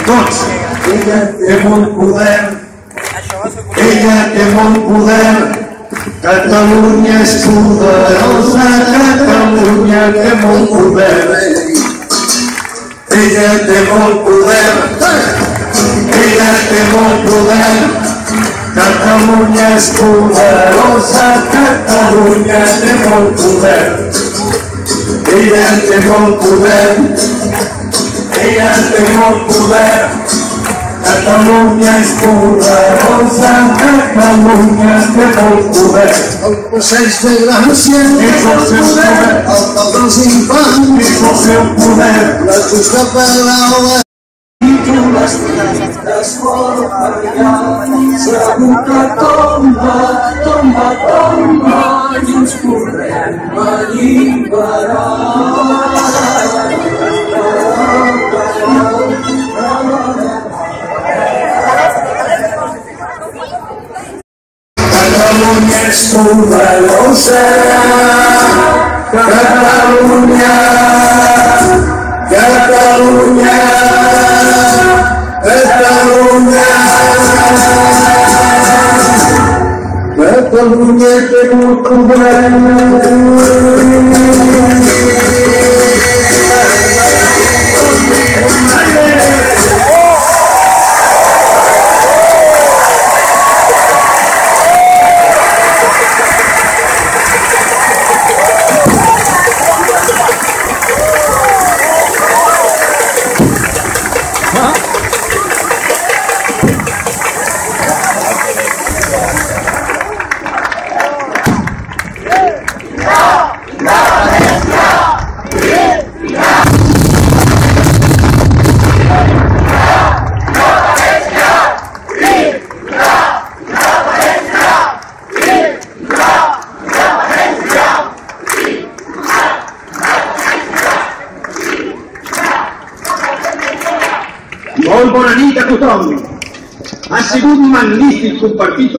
Tots. Ella té molt poder. Ella té molt poder. Catalunya és poderosa. Catalunya té molt poder. Ella té molt poder. Ella té molt poder. Catalunya és poderosa. Catalunya té molt poder. Ella té molt poder. Ella té molt poder. Catalunya és poderosa. Catalunya té molt poder. El passeig de Gràcia és el seu poder. El pal dels infants És el seu poder. la justa paraula. Segur que tomba, tomba, tomba, i ens podrem alliberar. Catalunya és poderosa. Catalunya, Catalunya, Catalunya. Catalunya té molt poder. Molt bona nit a tothom. Ha sigut magnífic compartir